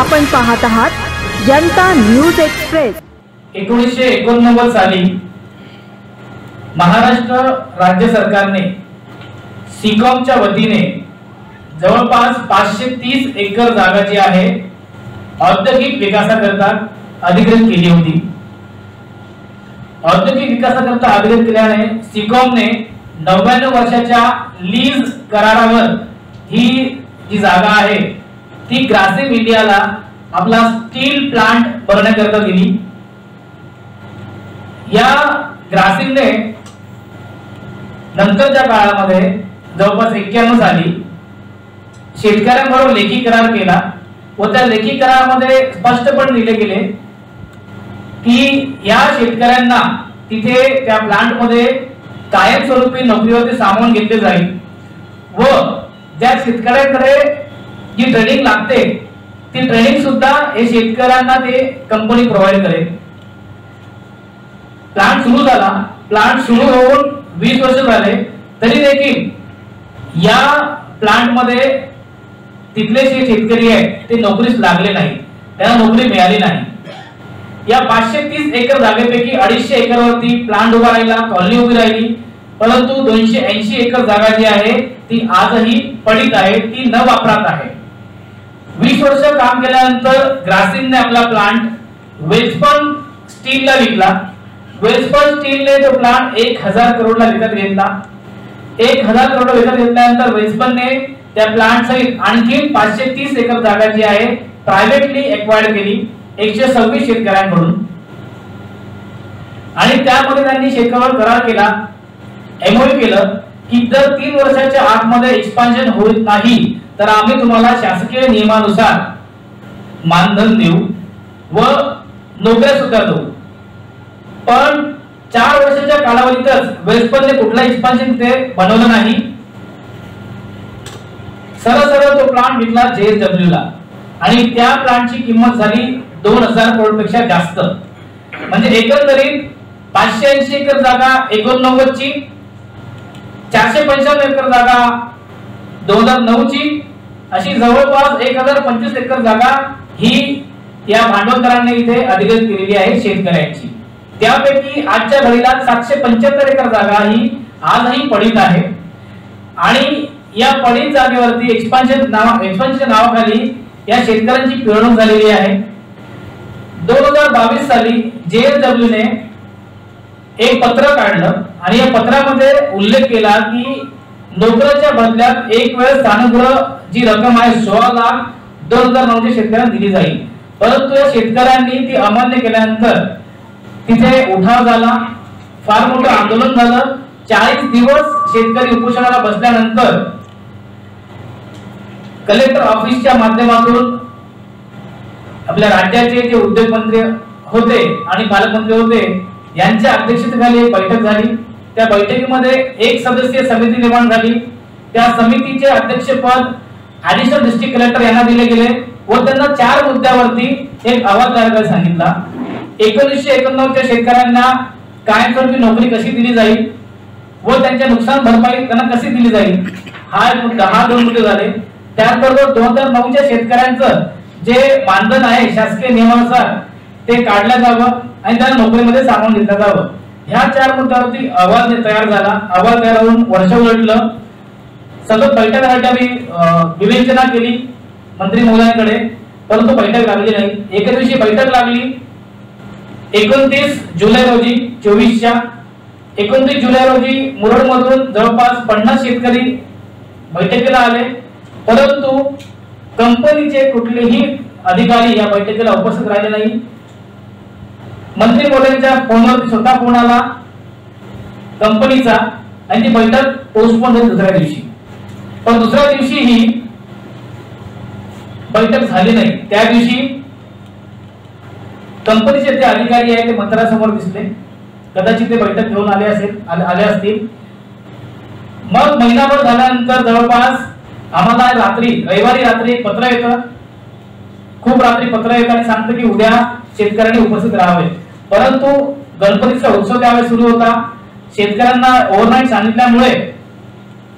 आपण पाहत आहात जनता न्यूज एक्सप्रेस। 1989 साली महाराष्ट्र राज्य सरकारने सिकॉमच्या वतीने जवळपास 530 एकर जागा जी आहे औद्योगिक विकासाकरता अधिग्रहित केली होती। औद्योगिक विकासाकरता अधिग्रहित केल्याने सिकॉमने 99 वर्षाच्या लीज करारावर ही जी जागा आहे ती ग्रासिम इंडियाला आपला स्टील प्लांट बनवण्याकरता दिली। या ग्रासिमने नंतरच्या काळामध्ये जवळपास 91 साली शेतकऱ्यांबरोबर लेखी करार केला व त्या लेखी करारामध्ये स्पष्टपणे दिले गेले की या शेतकऱ्यांना तिथे त्या प्लांट मध्ये कायमस्वरूपी नोकरीवरती सामावून घेतले जाईल व ज्या शेतकऱ्यांकडे जी ट्रेनिंग लागते ती ट्रेनिंग सुद्धा हे शेतकऱ्यांना ते कंपनी प्रोव्हाइड करेल। प्लांट सुरू झाला, प्लांट सुरू होऊन 20 वर्ष झाले तरी देखील या प्लांट मध्ये तिथले जे शेतकरी आहेत ते नोकरीस लागले नाही, त्यांना नोकरी मिळाली नाही। या 530 एकर जागेपैकी 250 एकरवरती प्लांट उभा राहिला, कॉलनी उभी राहिली, परंतु 280 एकर जागा जी आहे ती आजही पडीत आहे, ती न वापरात आहे। 20 वर्ष काम केल्यानंतर ग्रासिमने आपला प्लांट वेल्सपन स्टीलला विकला। वेल्सपन स्टीलने तो प्लांट 1000 करोडला विकत घेतला। 1000 करोड विकत घेतल्यानंतर वेल्सपनने त्या प्लांट सहित आणखी 530 एकर जागा जी आहे प्रायव्हेटली एक्वायर्ड केली 126 शेतकऱ्यांकडून आणि त्यामध्ये त्यांनी शेतकऱ्यांवर करार केला, एमओयू केलं की जर 3 वर्षाच्या आतमध्ये एक्सपान्शन होत नाही तर आम्ही तुम्हाला शासकीय नियमानुसार मानधन देऊ व नोकऱ्या सुद्धा देऊ। पण 4 वर्षाच्या कालावधीतच वेल्सपनने कुठला एक्सपान्शन ते बनवलं नाही, सरळ तो प्लांट विकला JSW ला आणि त्या प्लांटची किंमत झाली 2000 करोड पेक्षा जास्त। म्हणजे एकंदरीत 580 एकर जागा 89 ची, 455 एकर जागा 2009 ची, अशी जवळपास 1025 एकर जागा ही या भांडवलदारांनी इथे अधिग्रहित केलेली आहे शेतकऱ्यांची। त्यापैकी आजच्या घडीला 775 एकर जागा ही आजही पडीत आहे आणि या पडीत जागेवरती एक्सपान्शन नावाखाली या शेतकऱ्यांची पिळवणूक झालेली आहे। 2022 साली JSW ने एक पत्र काढलं आणि या पत्रामध्ये उल्लेख केला की नोकरीच्या बदल्यात एक वेळ स्थानगृह जी रक्कम आहे 16 लाख 2009 शेतकऱ्यांना दिली जाईल, परंतु या शेतकऱ्यांनी ती अमान्य केल्यानंतर तिथे उठाव झाला, फार मोठं आंदोलन झालं। 40 दिवस शेतकरी उपोषणाला बसल्यानंतर कलेक्टर ऑफिसच्या माध्यमातून आपल्या राज्याचे जे उद्योगमंत्री होते आणि पालकमंत्री होते यांच्या अध्यक्षतेखाली एक बैठक झाली। त्या बैठकीमध्ये एक सदस्यीय समिती निर्माण झाली। त्या समितीचे अध्यक्षपद ऍडिशनल डिस्ट्रिक्ट कलेक्टर यांना दिले गेले व त्यांना 4 मुद्द्यावरती एक अहवाल तयार करायला सांगितला। 1989 च्या शेतकऱ्यांना कायमस्वरूपी नोकरी कशी दिली जाईल व त्यांच्या नुकसान भरपाई त्यांना कशी दिली जाईल हा मुद्दा, हा 2 मुद्दे झाले। त्याचबरोबर 2009 च्या शेतकऱ्यांचं जे मानधन आहे शासकीय नियमानुसार ते काढलं जावं आणि त्यांना नोकरीमध्ये सामावून घेतलं जावं। ह्या 4 मुद्द्यावरती अहवाल तयार झाला। अहवाल तयार होऊन वर्ष उलटलं, सतत बैठकांसाठी आम्ही विवेचना केली मंत्री महोदयांकडे, परंतु बैठक लागली नाही। एके दिवशी बैठक लागली 29 जुलै रोजी 24च्या 29 जुलै रोजी मुरड मधून जवळपास 50 शेतकरी बैठकीला आले, परंतु कंपनीचे कुठलेही अधिकारी या बैठकीला उपस्थित राहिले नाही। मंत्री महोदयांच्या फोनवर स्वतः फोन आला कंपनीचा आणि ती बैठक पोस्टपोन झाली दुसऱ्या दिवशी, पण दुसऱ्या दिवशी ही बैठक झाली नाही। त्या दिवशी कंपनीचे जे अधिकारी आहेत ते मंत्र्यासमोर दिसले, कदाचित ते बैठक घेऊन आले असतील। मग महिनाभर झाल्यानंतर जवळपास आम्हाला रविवारी रात्री पत्र येतं, खूप रात्री पत्र येतं आणि सांगतं की उद्या शेतकऱ्यांनी उपस्थित राहावे, परंतु गणपतीचा उत्सव त्यावेळेस सुरू होता। शेतकऱ्यांना ओव्हरनाईट सांगितल्यामुळे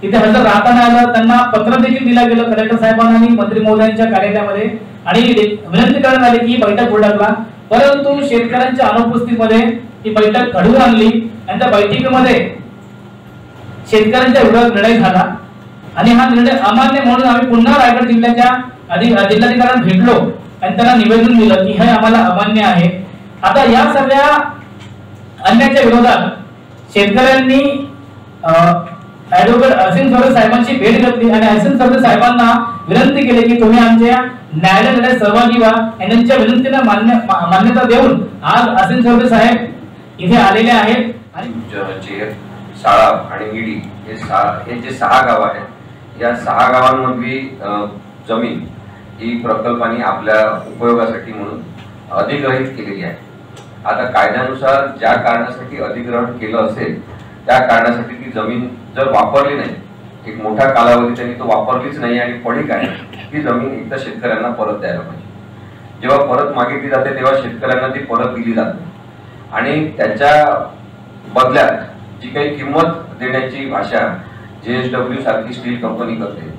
तिथे हजर राहता नाही आलं, त्यांना पत्र देखील दिलं गेलं कलेक्टर साहेबांना आणि मंत्री महोदयांच्या कार्यालयामध्ये आणि विनंती करण्यात आली की ही बैठक बोलावला, परंतु शेतकऱ्यांच्या अनुपस्थितीमध्ये ही बैठक घडवून आणली आणि त्या बैठकीमध्ये शेतकऱ्यांच्या विरोधात निर्णय झाला आणि हा निर्णय अमान्य म्हणून आम्ही पुन्हा रायगड जिल्ह्याच्या जिल्हाधिकाऱ्यांना भेटलो आणि त्यांना निवेदन दिलं की हे आम्हाला अमान्य आहे। आता या सगळ्या अन्यायाच्या विरोधात शेतकऱ्यांनी ऍडव्होकेट असीम चौधरी साहेबांची भेट घेतली आणि असीम चौधरी साहेबांना विनंती केली की तुम्ही आमच्या न्यायालयात सहभागी व्हा। यांच्या विनंतीला मान्यता देऊन आज असीम चौधरी साहेब इथे आलेले आहेत आणि शाळा आणि ईडी हे जे 6 गाव आहेत, या 6 गावांमधली जमीन ही प्रकल्पाने आपल्या उपयोगासाठी म्हणून अधिग्रहित केलेली आहे। आता कायद्यानुसार ज्या कारणासाठी अधिग्रहण केलं असेल त्या कारणासाठी ती जमीन जर वापरली नाही, एक मोठा कालावधी त्यांनी तो वापरलीच नाही आणि पडीक आहे, ती जमीन एकदा शेतकऱ्यांना परत द्यायला पाहिजे। जेव्हा परत मागितली जाते तेव्हा शेतकऱ्यांना ती परत दिली जाते आणि त्याच्या बदल्यात जी काही किंमत देण्याची भाषा JSW सारखी स्टील कंपनी करते,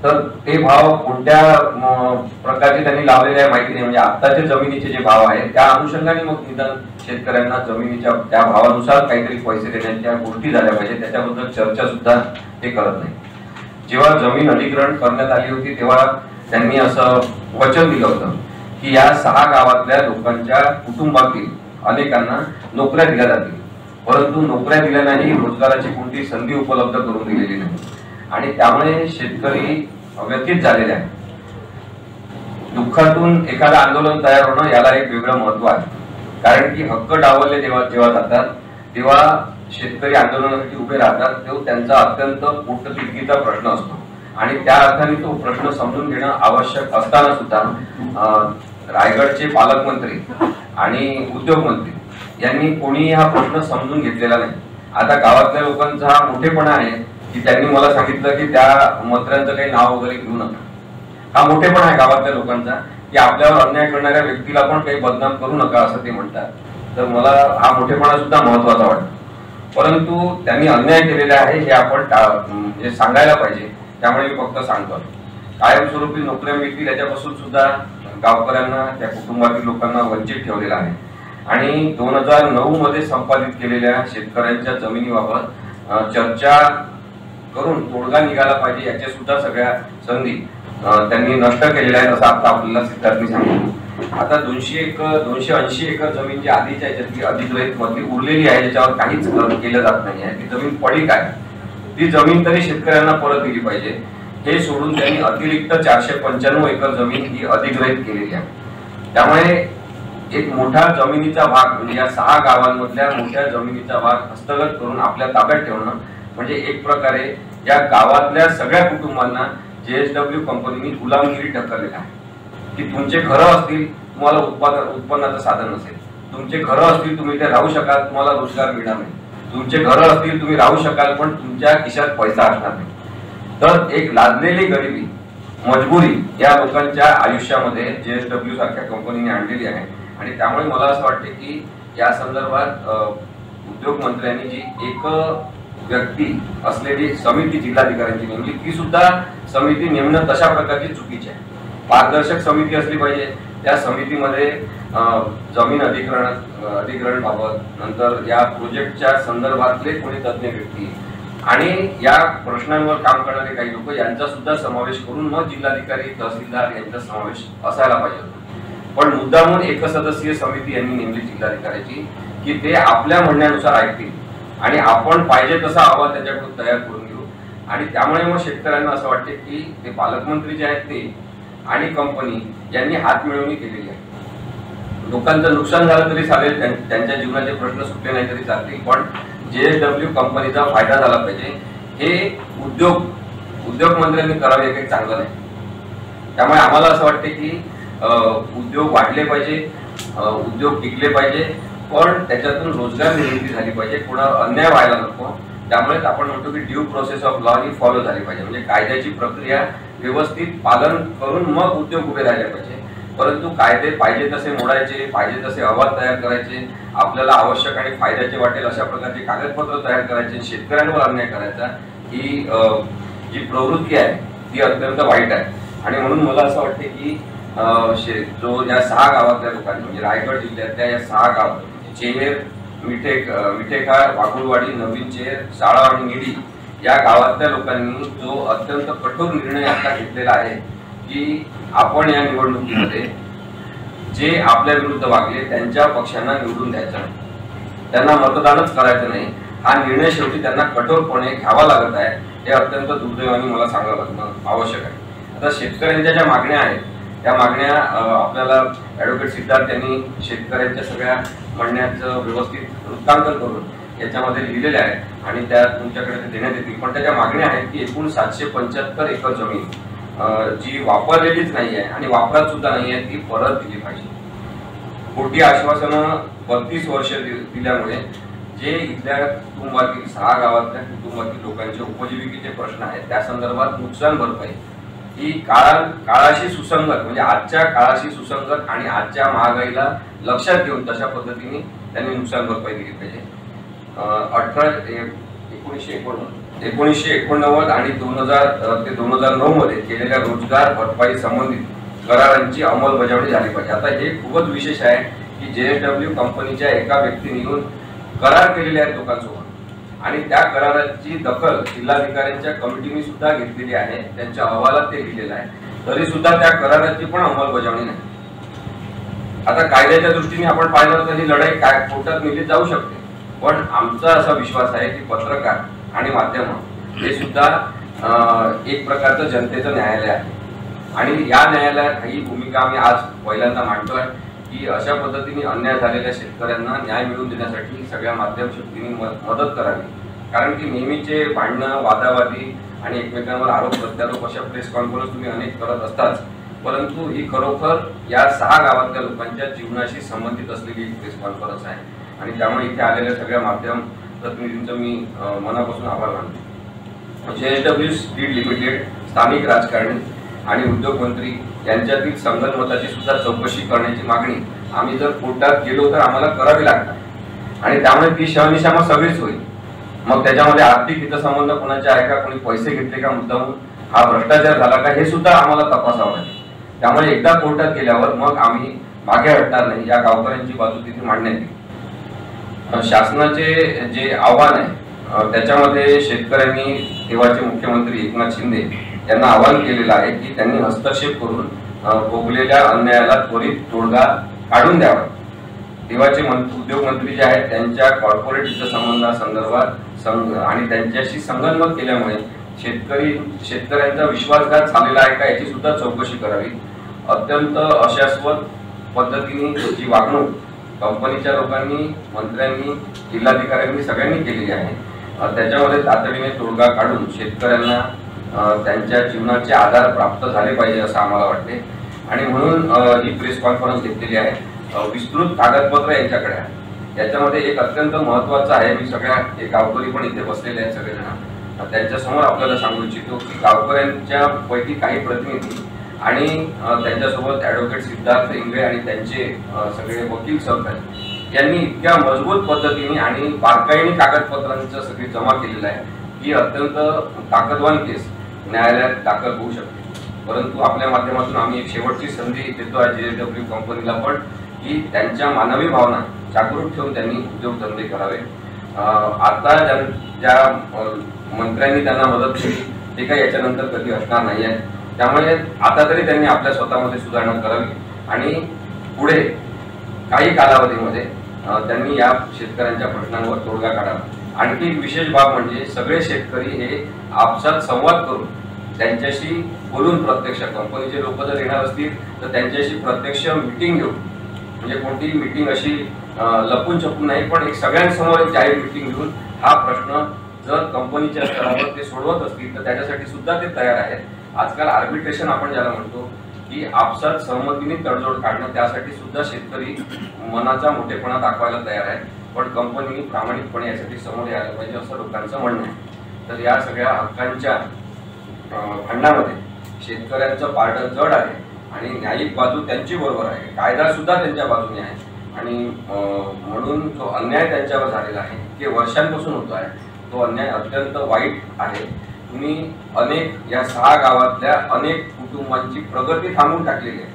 तर ते भाव कोणत्या प्रकारचे त्यांनी लावलेले आहे माहिती नाही। म्हणजे आत्ताचे जमिनीचे जे भाव आहेत त्या अनुषंगाने मग निदान शेतकऱ्यांना जमिनीच्या त्या भावानुसार काहीतरी पैसे देण्याच्या गोष्टी झाल्या पाहिजे, त्याच्याबद्दल चर्चा सुद्धा ते करत नाही। जेव्हा जमीन अधिग्रहण करण्यात आली होती तेव्हा त्यांनी असं वचन दिलं होतं की या 6 गावातल्या लोकांच्या कुटुंबातील अनेकांना नोकऱ्या दिल्या जातील, परंतु नोकऱ्या दिल्या नाही, रोजगाराची कोणती संधी उपलब्ध करून दिलेली नाही आणि त्यामुळे शेतकरी व्यथित झालेले आहे। दुःखातून एखादं आंदोलन तयार होणं याला एक वेगळं महत्व आहे, कारण की हक्क डावलले जेव्हा जातात तेव्हा शेतकरी आंदोलनासाठी उभे राहतात, तो त्यांचा अत्यंत पोटतिडकीचा प्रश्न असतो आणि त्या अर्थाने तो प्रश्न समजून घेणं आवश्यक असताना सुद्धा रायगडचे पालकमंत्री आणि उद्योगमंत्री यांनी कोणी हा प्रश्न समजून घेतलेला नाही। आता गावातल्या लोकांचा हा मोठेपणा आहे की त्यांनी मला सांगितलं की त्या मंत्र्यांचं काही नाव वगैरे घेऊ नका। हा मोठेपणा आहे गावातल्या लोकांचा की आपल्यावर अन्याय करणाऱ्या व्यक्तीला पण काही बदनाम करू नका असं ते म्हणतात। तर मला हा मोठेपणा सुद्धा महत्वाचा वाटतो, परंतु त्यांनी अन्याय केलेला आहे हे आपण सांगायला पाहिजे। त्यामुळे मी फक्त सांगतो कायमस्वरूपी नोकऱ्या मिळतील याच्यापासून सुद्धा गावकऱ्यांना त्या कुटुंबातील लोकांना वंचित ठेवलेला आहे आणि 2009 मध्ये संपादित केलेल्या शेतकऱ्यांच्या जमिनीबाबत चर्चा करून तोडगा निघाला पाहिजे याच्या सुद्धा सगळ्या संधी त्यांनी नष्ट केलेल्या आहेत असं आता आपल्याला सिद्धार्थनी सांगितलं। आता 280 एकर जमीन जी आधीच्या याच्यातली अधिग्रहित मधली उरलेली आहे ज्याच्यावर काहीच केलं जात नाही आहे, ती जमीन पडीक आहे, ती जमीन तरी शेतकऱ्यांना परत दिली पाहिजे। हे सोडून त्यांनी अतिरिक्त 495 एकर जमीन ही अधिग्रहित केलेली आहे। त्यामुळे एक मोठा जमिनीचा भाग म्हणजे या 6 गावांमधल्या मोठ्या जमिनीचा भाग हस्तगत करून आपल्या ताब्यात ठेवणं म्हणजे एक प्रकारे या गावातल्या सगळ्या कुटुंबांना JSW कंपनीने गुलामगिरी ढकललेली आहे की तुमचे घरं असतील तुम्हाला उत्पन्नाचं साधन नसेल, तुमचे घरं असतील तुम्ही इथे राहू शकाल तुम्हाला रोजगार मिळणार नाही, तुमचे घरं असतील तुम्ही राहू शकाल पण तुमच्या खिशात पैसा असणार नाही। तर एक लादलेली गरिबी मजबुरी या लोकांच्या आयुष्यामध्ये JSW सारख्या कंपनीने आणलेली आहे आणि त्यामुळे मला असं वाटते की या संदर्भात उद्योग मंत्र्यांनी जी एक व्यक्ती असलेली समिती जिल्हाधिकाऱ्यांची नेमली ती सुद्धा समिती नेमणं तशा प्रकारची चुकीची आहे। पारदर्शक समिती असली पाहिजे, त्या समितीमध्ये जमीन अधिग्रहण बाबत नंतर या प्रोजेक्टच्या संदर्भातले कोणी तज्ञ व्यक्ती आणि या प्रश्नांवर काम करणारे काही लोक यांचा सुद्धा समावेश करून मग जिल्हाधिकारी तहसीलदार यांचा समावेश असायला पाहिजे। पण मुद्दामून एकसदस्यीय समिती यांनी नेमली जिल्हाधिकाऱ्याची की ते आपल्या म्हणण्यानुसार ऐकतील आणि आपण पाहिजे तसा अहवाल त्याच्याकडून तयार करून घेऊ आणि त्यामुळे मग शेतकऱ्यांना असं वाटते की ते पालकमंत्री जे आहेत ते आणि कंपनी यांनी हात मिळवणी केलेली आहे। लोकांचं नुकसान झालं तरी चालेल, त्यांच्या जीवनाचे प्रश्न सुटले नाही तरी चालतील, पण JSW कंपनीचा फायदा झाला पाहिजे हे उद्योग मंत्र्यांनी करावे हे काही चांगलं नाही। त्यामुळे आम्हाला असं वाटते की उद्योग वाढले पाहिजे, उद्योग टिकले पाहिजे, पण त्याच्यातून रोजगार निर्मिती झाली पाहिजे, पुन्हा अन्याय व्हायला नको। त्यामुळे आपण म्हणतो की due process of law he follow झाली पाहिजे, म्हणजे कायद्याची प्रक्रिया व्यवस्थित पालन करून मग उद्योग उभे राहिले पाहिजे। परंतु कायदे पाहिजे तसे मोडायचे, पाहिजे तसे अहवाल तयार करायचे, आपल्याला आवश्यक आणि फायद्याचे वाटेल अशा प्रकारचे कागदपत्र तयार करायचे, शेतकऱ्यांवर अन्याय करायचा ही जी प्रवृत्ती आहे ती अत्यंत वाईट आहे. आणि म्हणून मला असं वाटते की जो या 6 गावातल्या लोकांनी म्हणजे रायगड जिल्ह्यातल्या या 6 गाव चेहेर, मिठेखार, वाघुळवाडी, नवीन चेहेर, शाळा आणि निडी या गावातल्या लोकांनी जो अत्यंत कठोर निर्णय आता घेतलेला आहे की आपण या निवडणुकीमध्ये जे आपल्या विरुद्ध वागले त्यांच्या पक्षांना निवडून द्यायचं नाही, त्यांना मतदानच करायचं नाही, हा निर्णय शेवटी त्यांना कठोरपणे घ्यावा लागत आहे. हे अत्यंत दुर्दैवाने मला सांगावं लागणं आवश्यक आहे. आता शेतकऱ्यांच्या ज्या मागण्या आहेत त्या मागण्या आपल्याला ॲडव्होकेट सिद्धार्थ यांनी शेतकऱ्यांच्या सगळ्या म्हणण्याचं व्यवस्थित वृत्तांकन करून याच्यामध्ये लिहिलेले आहे आणि त्या तुमच्याकडे ते देण्यात येतील. पण त्याच्या मागण्या आहेत की एकूण 775 एकर जमीन जी वापरलेलीच नाही आहे आणि वापरात सुद्धा नाही आहे ती परत दिली पाहिजे. खोटी आश्वासनं 32 वर्ष दिल्यामुळे जे इथल्या कुटुंबातील 6 गावातल्या कुटुंबातील लोकांचे उपजीविकेचे प्रश्न आहेत त्या संदर्भात नुकसान भरपाई ही काळाशी सुसंगत म्हणजे आजच्या काळाशी सुसंगत आणि आजच्या महागाईला लक्षात घेऊन तशा पद्धतीने त्यांनी नुकसान भरपाई दिली पाहिजे. 1989 आणि 2000 ते 2009 मध्ये केलेल्या रोजगार भरपाई संबंधित करारांची अंमलबजावणी झाली पाहिजे. आता हे खूपच विशेष आहे की JSW कंपनीच्या एका व्यक्तीने येऊन करार केलेले आहेत लोकांसोबत आणि त्या कराराची दखल जिल्हाधिकाऱ्यांच्या कमिटीने सुद्धा घेतलेली आहे. त्यांच्या अहवालात ते लिहिलेलं आहे. तरी सुद्धा त्या कराराची पण अंमलबजावणी नाही. आता कायद्याच्या दृष्टीने आपण पाहिलं तर ही लढाई काय कोर्टात नेली जाऊ शकते. पण आमचा असा विश्वास आहे की पत्रकार आणि माध्यम हे सुद्धा एक प्रकारचं जनतेचं न्यायालय आहे आणि या न्यायालयात ही भूमिका आम्ही आज पहिल्यांदा मांडतोय की अशा पद्धतीने अन्याय झालेल्या शेतकऱ्यांना न्याय मिळवून देण्यासाठी सगळ्या माध्यम शक्तींनी मदत करावी. कारण की नेहमीचे भांडणं, वादावादी आणि एकमेकांवर आरोप प्रत्यारोप अशा प्रेस कॉन्फरन्स तुम्ही अनेक करत असताच, परंतु ही खरोखर या 6 गावातल्या लोकांच्या जीवनाशी संबंधित असलेली एक प्रेस कॉन्फरन्स आहे आणि त्यामुळे इथे आलेल्या सगळ्या माध्यम प्रतिनिधींचं मी मनापासून आभार मानतो. JSW स्टील लिमिटेड, स्थानिक राजकारणी आणि उद्योग मंत्री यांच्यातील संगनमताची सुद्धा चौकशी करण्याची मागणी आम्ही जर कोर्टात गेलो तर आम्हाला करावी लागणार आणि त्यामुळे ती शहनिशा सगळीच होईल. मग त्याच्यामध्ये आर्थिक हितसंबंध कोणाचे आहे का, कोणी पैसे घेतले का मुद्दामून, हा भ्रष्टाचार झाला का, हे सुद्धा आम्हाला तपासावं लागेल. त्यामुळे एकदा कोर्टात गेल्यावर मग आम्ही मागे हटणार नाही. या गावकऱ्यांची बाजू तिथे मांडण्यात येईल. शासनाचे जे आव्हान आहे त्याच्यामध्ये शेतकऱ्यांनी तेव्हाचे मुख्यमंत्री एकनाथ शिंदे यांना आवाहन केलेलं आहे की त्यांनी हस्तक्षेप करून भोगलेल्या अन्यायाला त्वरित तोडगा काढून द्यावा. तेव्हाचे उद्योग मंत्री जे आहेत त्यांच्या कॉर्पोरेट हितसंबंधासंदर्भात आणि त्यांच्याशी संगनमत केल्यामुळे शेतकऱ्यांचा विश्वासघात झालेला आहे का याची सुद्धा चौकशी करावी. अत्यंत अशाश्वत पद्धतीने जी वागणूक कंपनीच्या लोकांनी, मंत्र्यांनी, जिल्हाधिकाऱ्यांनी सगळ्यांनी केलेली आहे त्याच्यामध्ये तातडीने तोडगा काढून शेतकऱ्यांना त्यांच्या जीवनाचे आधार प्राप्त झाले पाहिजे असं आम्हाला वाटते आणि म्हणून ही प्रेस कॉन्फरन्स घेतलेली आहे. विस्तृत कागदपत्र यांच्याकडे आहे. याच्यामध्ये एक अत्यंत महत्त्वाचं आहे, मी सगळ्या गावकरी पण इथे बसलेले आहेत सगळेजण, त्यांच्यासमोर आपल्याला सांगू इच्छितो की गावकऱ्यांच्या पैकी काही प्रतिनिधी आणि त्यांच्यासोबत ॲडव्होकेट सिद्धार्थ इंगळे आणि त्यांचे सगळे वकील सहकारी यांनी इतक्या मजबूत पद्धतीने आणि बारकाईने कागदपत्रांचं सगळी जमा केलेलं आहे की अत्यंत ताकदवान केस न्यायालयात दाखल होऊ शकते. परंतु आपल्या माध्यमातून आम्ही एक शेवटची संधी देतो आहे JSW कंपनीला पण की त्यांच्या मानवी भावना जागृत ठेवून त्यांनी उद्योगधंदे करावे. आता ज्या मंत्र्यांनी त्यांना मदत केली ते काही याच्यानंतर कधी असणार नाही आहे. त्यामुळे आता तरी त्यांनी आपल्या स्वतःमध्ये सुधारणा करावी आणि पुढे काही कालावधीमध्ये त्यांनी या शेतकऱ्यांच्या प्रश्नांवर तोडगा काढावा. आणखी एक विशेष बाब म्हणजे सगळे शेतकरी हे आपसात संवाद करून त्यांच्याशी बोलून प्रत्यक्ष कंपनीचे लोक जर येणार असतील तर त्यांच्याशी प्रत्यक्ष मीटिंग घेऊन म्हणजे कोणतीही मीटिंग अशी लपून छपून नाही पण एक सगळ्यांसमोर एक जाहीर मीटिंग घेऊन हा प्रश्न जर कंपनीच्या स्तरावर ते सोडवत असतील तर त्याच्यासाठी सुद्धा ते तयार आहेत. आजकाल आर्बिट्रेशन आपण ज्याला म्हणतो की आपसात सहमतीने तडजोड काढणं त्यासाठी सुद्धा शेतकरी मनाचा मोठेपणा दाखवायला तयार आहे. पण कंपनीने प्रामाणिकपणे यासाठी समोर यायला पाहिजे असं लोकांचं म्हणणं आहे. तर या सगळ्या हक्कांच्या भांडणामध्ये शेतकऱ्यांचं पारडं जड आहे आणि न्यायिक बाजू त्यांची बरोबर आहे, कायदा सुद्धा त्यांच्या बाजूने आहे आणि म्हणून जो अन्याय त्यांच्यावर झालेला आहे की वर्षांपासून होतो आहे तो अन्याय अत्यंत वाईट आहे. तुम्ही अनेक या 6 गावातल्या अनेक कुटुंबांची प्रगती थांबवून टाकलेली आहे,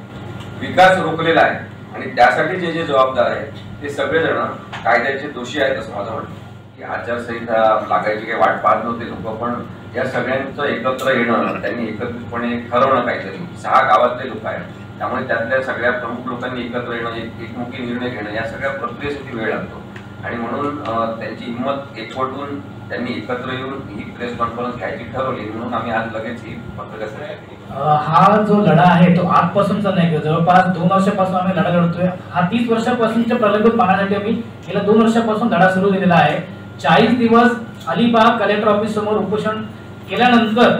विकास रोखलेला आहे आणि त्यासाठी जे जे जबाबदार आहेत ते सगळेजण कायद्याचे दोषी आहेत असं माझं म्हणणं. की आचारसंहिता लागायची काही वाट पाहत नव्हते लोक, पण या सगळ्यांचं एकत्र येणं, त्यांनी एकत्रितपणे ठरवणं काहीतरी. 6 गावातले लोक आहेत, त्यामुळे त्यातल्या सगळ्या प्रमुख लोकांनी एकत्र येणं, एकमुखी निर्णय घेणं, या सगळ्या प्रक्रियेसाठी वेळ लागतो आणि म्हणून त्यांची हिंमत एकवटून त्यांनी एकत्र येऊन ही प्रेस कॉन्फरन्स घ्यायची ठरवली. म्हणून आम्ही आज लगेच ही पत्रकार परिषद. हा जो लढा आहे तो आजपासूनचा नाही, जवळपास 2 वर्षापासून आम्ही लढा लढतोय. हा 30 वर्षापासूनच्या प्रलंबित मागण्यासाठी आम्ही गेल्या 2 वर्षापासून लढा सुरू केलेला आहे. 40 दिवस अलिबाग कलेक्टर ऑफिस समोर उपोषण केल्यानंतर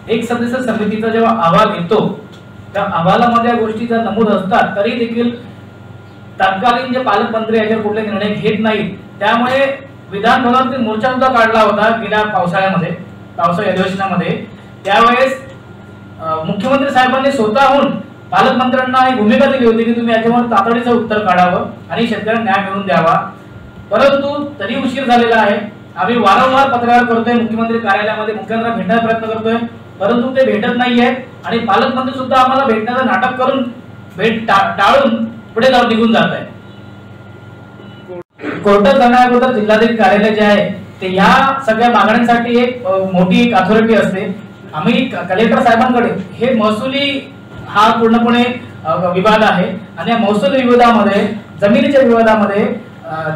एक सदस्य समितीचा जेव्हा अहवाल येतो, त्या अहवालामध्ये या गोष्टी जर नमूद असतात तरी देखील तत्कालीन जे पालकमंत्री याच्यावर कुठले निर्णय घेत नाहीत. त्यामुळे विधान भवनातील मोर्चा सुद्धा काढला होता गेल्या पावसाळी अधिवेशनामध्ये. त्यावेळेस मुख्यमंत्री साहेबांनी स्वतःहून पालकमंत्र्यांना ही भूमिका दिली होती की तुम्ही याच्यावर तातडीचं उत्तर काढावं आणि शेतकऱ्यांना न्याय मिळवून द्यावा. परंतु तरी उशीर झालेला आहे. आम्ही वारंवार पत्रव्यवहार करतोय, मुख्यमंत्री कार्यालयामध्ये मुख्यमंत्र्यांना भेटण्याचा प्रयत्न करतोय, परंतु ते भेटत नाहीये आणि पालकमंत्री सुद्धा आम्हाला भेटण्याचं नाटक करून भेट टाळून पुढे जाऊन निघून जात आहे. कोर्टात जाण्याअगोदर जिल्हाधिकारी कार्यालय जे आहे ते या सगळ्या मागण्यांसाठी एक मोठी एक अथॉरिटी असते. आम्ही कलेक्टर साहेबांकडे हे महसुली हा पूर्णपणे विवाद आहे आणि या महसूल विवादामध्ये, जमिनीच्या विवादामध्ये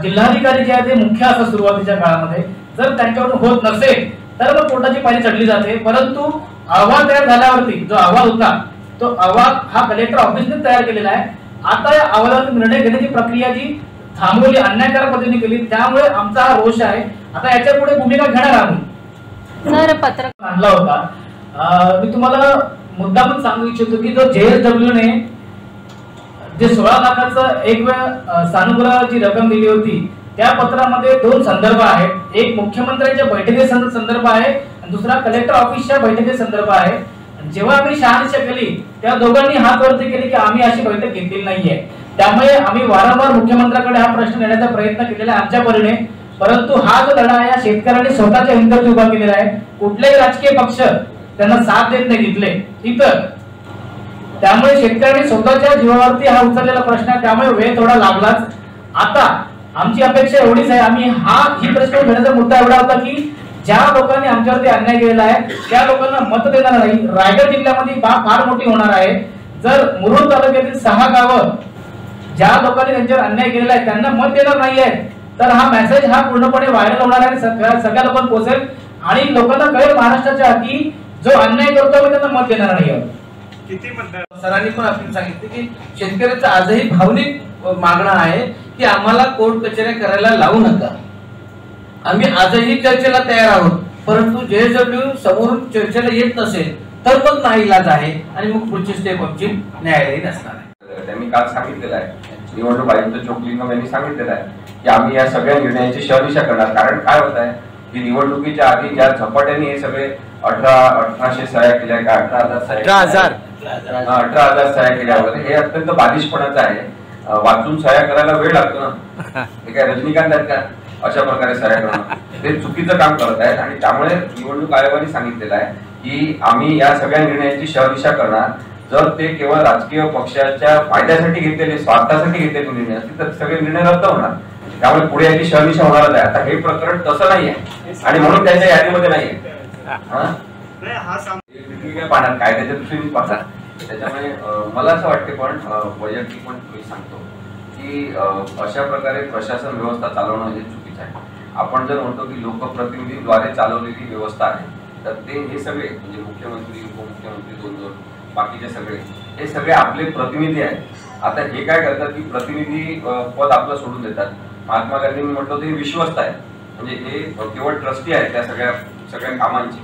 जिल्हाधिकारी जे आहे ते मुख्य असं सुरुवातीच्या काळामध्ये जर त्यांच्याकडून होत नसेल तर मग कोर्टाची पायरी चढली जाते. परंतु अहवाल तयार झाल्यावरती जो अहवाल होता तो अहवाल हा कलेक्टर ऑफिसने तयार केलेला आहे. आता या अहवालावर निर्णय घेण्याची प्रक्रिया जी थांबवली, अन्यायकारक पद्धतीने केली, त्यामुळे आमचा हा रोष आहे. आता याच्या पुढे भूमिका घेणार आम्ही. सर पत्र आणला होता. मी तुम्हाला मुद्दा पण सांगू इच्छितो की जो JSW ने जे 16 लाखाचं एक वेळ सानुग्रहाची रक्कम दिली होती, त्या पत्रामध्ये 2 संदर्भ आहेत. एक मुख्यमंत्र्यांच्या बैठकी संदर्भ आहे आणि दुसरा कलेक्टर ऑफिसच्या बैठकी संदर्भ आहे. जेव्हा आम्ही शहानिशा केली त्या दोघांनी हात वरती केले की आम्ही अशी बैठक घेतलेली नाहीये. त्यामुळे आम्ही वारंवार मुख्यमंत्र्यांकडे हा प्रश्न नेण्याचा प्रयत्न केलेला आहे आमच्या परीने. परंतु हा जो लढा आहे शेतकऱ्यांनी स्वतःच्या हिमतीवरती उभा केलेला आहे. कुठलेही राजकीय पक्ष त्यांना साथ देत नाही तिथले इतर. त्यामुळे शेतकऱ्यांनी स्वतःच्या जीवावरती हा उचललेला प्रश्न आहे. त्यामुळे वेळ थोडा लागलाच. आता आमची अपेक्षा एवढीच आहे, आम्ही ही प्रश्न घेण्याचा मुद्दा एवढा होता की ज्या लोकांनी आमच्यावरती अन्याय केलेला आहे त्या लोकांना मत देणार नाही. रायगड जिल्ह्यामध्ये फार मोठी होणार आहे. जर मुरुड तालुक्यातील 6 गावं ज्या लोकांनी त्यांच्यावर अन्याय केलेला आहे त्यांना मत देणार नाही आहे तर हा मेसेज हा पूर्णपणे व्हायरल होणार आहे, सगळ्या लोकांना पोहोचेल आणि लोकांना कळेल महाराष्ट्राच्या की जो अन्याय करतो मी त्यांना मत देणार नाही. किती मतदार सरांनी पण आपल्याला सांगितलं की शेतकऱ्याचं आजही भावनिक मागणं आहे की आम्हाला कोर्ट कचेऱ्या करायला लावू नका. आम्ही आजही चर्चेला तयार आहोत, परंतु JSW समोरून चर्चेला येत नसेल तर मग नाईलाज आहे आणि मग पुढची स्टेप आमची न्यायालयीन असणार आहे. त्यांनी काल सांगितलेलं आहे, निवडणूक आयुक्त चोकलिंगम यांनी सांगितलेलं आहे की आम्ही या सगळ्या निर्णयाची शहनिशा करणार. कारण काय होत आहे की निवडणुकीच्या आधी ज्या झपाट्याने हे सगळे 1800 सह्या केल्या का 18,000 सह्या केल्या वगैरे, हे अत्यंत बालिशपणाचं आहे. वाचून सह्या करायला वेळ लागतो ना, हे काय रजनीकांत आहेत का अशा प्रकारे सह्या करणं, ते चुकीचं काम करत आहेत. आणि त्यामुळे निवडणूक आयोगाने सांगितलेलं आहे की आम्ही या सगळ्या निर्णयाची शहनिशा करणार. जर ते केवळ राजकीय पक्षाच्या फायद्यासाठी घेतलेले, स्वार्थासाठी घेतलेले निर्णय असतील तर सगळे निर्णय रद्द होणार. त्यामुळे पुढे याची शहनिशा होणारच आहे. आता हे प्रकरण तसं नाहीये आणि म्हणून त्यांच्या यादीमध्ये नाहीये. पाहणार कायद्याच्या दृष्टीने पाहणार. त्याच्यामुळे मला असं वाटते, पण वैयक्तिक पण मी सांगतो की अशा प्रकारे प्रशासन व्यवस्था चालवणं हे चुकीचं आहे. आपण जर म्हणतो की लोकप्रतिनिधीद्वारे चालवलेली व्यवस्था आहे तर ते हे सगळे म्हणजे मुख्यमंत्री, उपमुख्यमंत्री, 2 बाकीचे सगळे हे सगळे आपले प्रतिनिधी आहेत. आता हे काय करतात की प्रतिनिधी पद आपलं सोडून देतात. महात्मा गांधींनी म्हटलं ते विश्वस्त आहे, म्हणजे हे केवळ ट्रस्टी आहेत त्या सगळ्या कामांचे.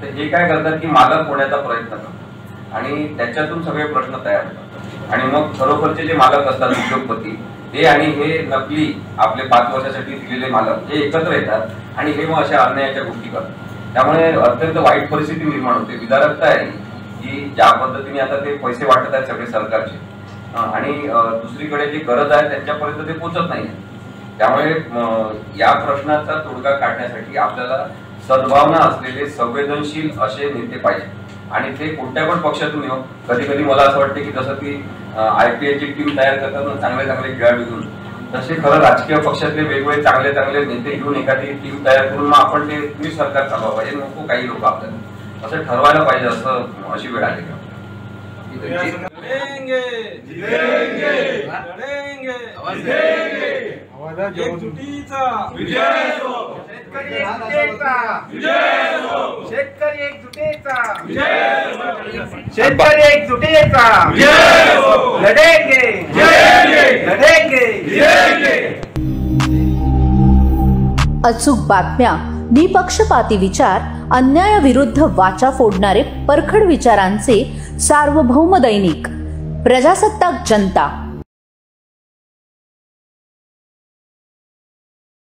तर हे काय करतात की मालक होण्याचा प्रयत्न करतात आणि त्याच्यातून सगळे प्रश्न तयार होतात. आणि मग खरोखरचे जे मालक असतात उद्योगपती ते आणि हे नकली आपले 5 वर्षासाठी दिलेले मालक हे एकत्र येतात आणि हे मग अशा अन्यायाच्या गोष्टी करतात. त्यामुळे अत्यंत वाईट परिस्थिती निर्माण होते. विदारकता आहे की ज्या पद्धतीने आता ते पैसे वाटत आहेत सगळे सरकारचे आणि दुसरीकडे जी गरज आहे त्यांच्यापर्यंत ते पोहोचत नाही. त्यामुळे या प्रश्नाचा तोडगा काढण्यासाठी आपल्याला सद्भावना असलेले संवेदनशील असे नेते पाहिजे आणि ते कोणत्या पण पक्षातून येऊ. कधी कधी मला असं वाटतं की जसं ती IPL ची टीम तयार करतात चांगले चांगले खेळाडू घेऊन, तसे खरं राजकीय पक्षातले वेगवेगळे चांगले चांगले नेते घेऊन एखादी टीम तयार करून मग आपण ते तुम्ही सरकार चालवा पाहिजे. नको काही लोक आपल्याला असं ठरवायला पाहिजे, असं अशी वेळ आली का. शेतकरी एकजुटीचा लढेंगे लढेंगे. अचूक बातम्या, निपक्षपाती विचार, अन्यायाविरुद्ध वाचा फोडणारे परखड विचारांचे सार्वभौम दैनिक प्रजासत्ताक जनता.